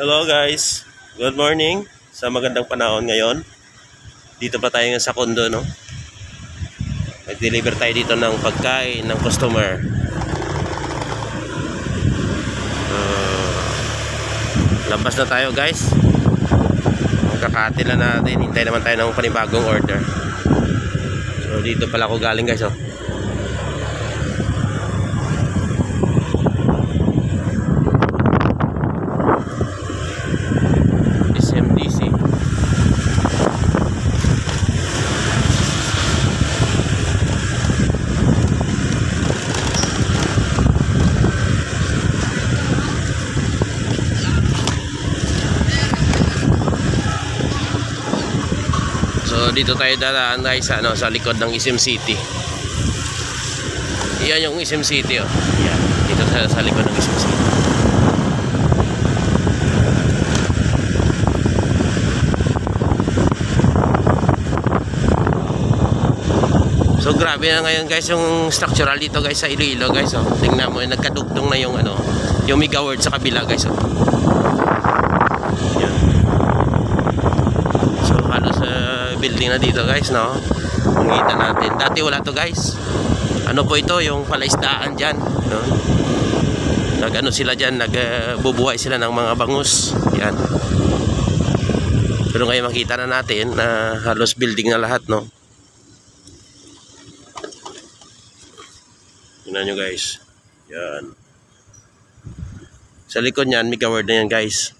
Hello guys, good morning. Sa magandang panahon ngayon. Dito pa tayo sa condo, no? Nag-deliver tayo dito ng pagkain ng customer. Labas na tayo guys. Magkakati na natin. Hintay naman tayo ng panibagong order. So dito pala ako galing guys, oh. SMDC. So dito tayo dadaan guys sa likod ng SM City. Iyan yung SM City, oh. Yan, dito sa likod ng SM City. So grabe na ngayon guys yung structural dito guys sa Iloilo guys, oh. Tingnan mo, nagkadugtong na yung yung Mega World sa kabila guys, oh. Yan. So halos building na dito guys, no. Makita natin. Dati wala to guys. Ano po ito, yung palaisdaan diyan, no. Sila diyan, nagbubuhay sila ng mga bangus. Yan. Pero ngayon makita na natin na halos building na lahat, no. Tingnan nyo guys. Yan. Sa likod niyan, Mega World na yan guys.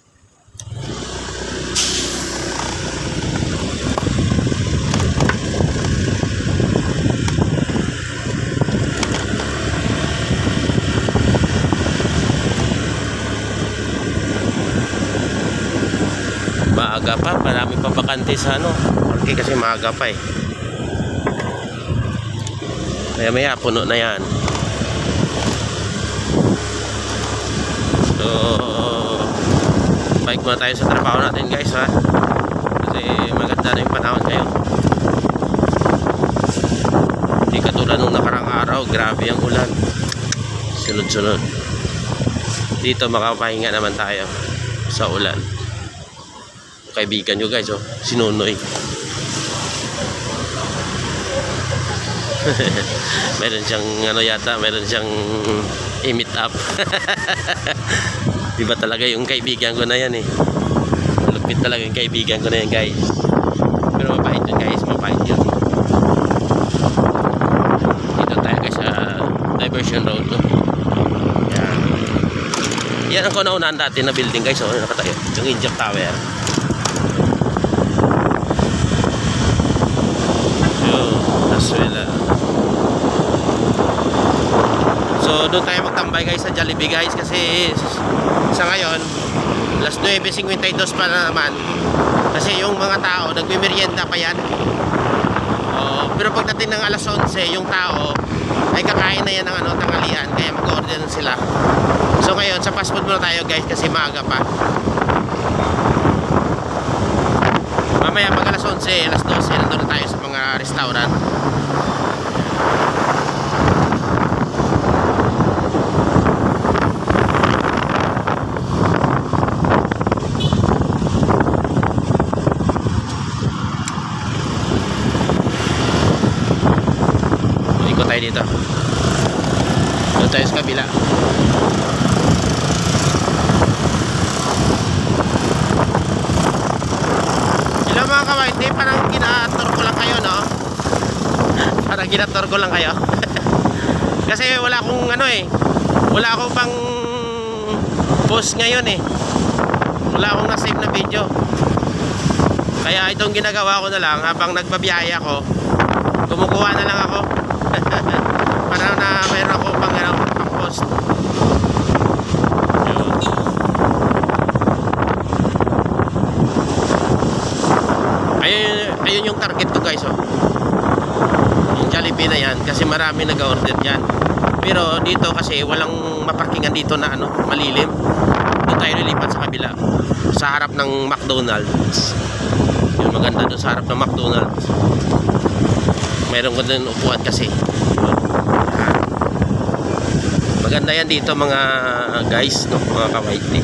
Maaga pa, marami pa bakante sa okay, kasi maaga pa eh. Maya puno na yan. So bike muna tayo sa trabaho natin guys, ha, kasi maganda na yung panahon ngayon. Hindi katulad nung nakarang araw, grabe ang ulan, sunod-sunod. Dito makapahinga naman tayo sa ulan. Kaibigan nyo guys, oh, si Nunoy. Meron siyang yata, meron siyang i-meet up. Diba talaga yung kaibigan ko na yan eh. Lupit talaga yung kaibigan ko na yan guys. Pero mabait yun guys, mabait yun. Dito tayo guys sa Diversion Road, no? Yan. Yan ang kauna-unahan dati na building guys, oh, nakatayo. Yung Inject Tower. So doon tayo magtambay guys sa Jollibee guys, kasi sa ngayon alas 9:52 pa na naman, kasi yung mga tao nagmimerienda pa yan. Pero pagdating ng alas 11 yung tao ay kakain na yan ng tanghalian, kaya mag-order na sila. So ngayon sa fast food muna tayo guys kasi maaga pa. Mamaya pag alas 11, alas 12 nandun na tayo sa mga restaurant. Ikot tayo dito. Doon tayo sa kabila. Hello mga kawaiti, parang ginator ko lang kayo, no? Parang ginator ko lang kayo. Kasi wala akong wala akong pang post ngayon eh. Wala akong na-save na video. Kaya itong ginagawa ko na lang habang nagbabiyaya ko, kumukuha na lang ako. Parang na mayroon ako pang post. Ayun yung target ko guys, oh. Yung Jollibee na yan, kasi marami nag-order dyan. Pero dito kasi walang maparkingan dito na malilim. Doon tayo nilipat sa kabila, sa harap ng McDonald's. Yung maganda doon sa harap ng McDonald's. Mayroon ko din upuan kasi. Maganda yan dito mga guys, no, mga kawaiti.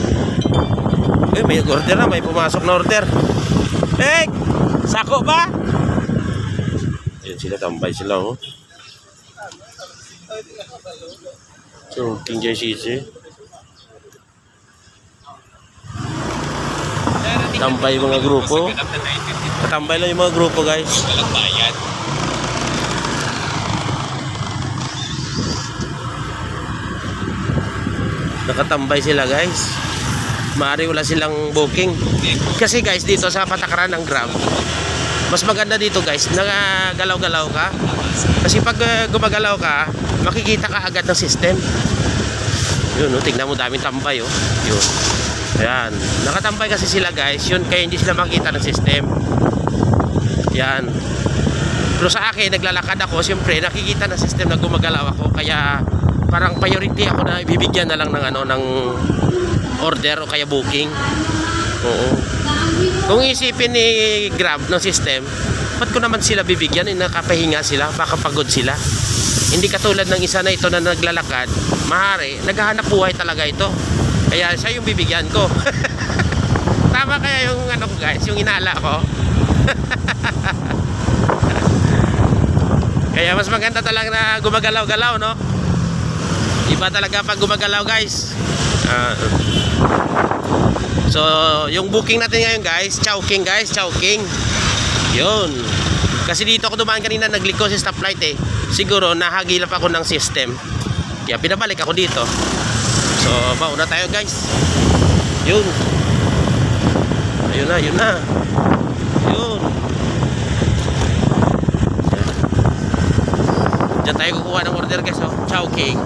Eh, may order na, may pumasok na order. Eh, sako ba? Ayan sila, tambay sila, oh. So, King JCC. Tambay yung mga grupo. Tambay lang yung mga grupo, guys. Nakatambay sila, guys. Maari wala silang booking. Kasi guys, dito sa patakaran ng Grab, mas maganda dito guys, nagagalaw-galaw ka. Kasi pag gumagalaw ka, makikita ka agad ng system. Yun, no? Tingnan mo, daming tambay, oh. Yun. Ayan. Nakatambay kasi sila guys, yun, kaya hindi sila makikita ng system. Yan. Pero sa akin, naglalakad ako, siyempre, nakikita ng system na gumagalaw ako. Kaya parang priority ako na ibibigyan na lang ng ano, ng order o kaya booking. Oo. Kung isipin ni Grab ng system, ba't ko naman sila bibigyan? Nakapahinga sila, baka pagod sila. Hindi katulad ng isa na ito na naglalakad, mahari, naghahanap buhay talaga ito. Kaya siya yung bibigyan ko. Tama kaya yung ano ko guys, yung inala ko. Kaya mas maganda talaga na gumagalaw-galaw, no? Iba talaga pag gumagalaw guys. So, yung booking natin ngayon guys, Chowking guys, Chowking. Yun. Kasi dito ako dumaan kanina, nagliko si stoplight eh. Siguro nahagilap ako ng system. Kaya pinabalik ako dito. So, mauna tayo guys. Yun. Ayun na, yun na. Yun. Diyan tayo kukuha ng order guys, oh. Chowking.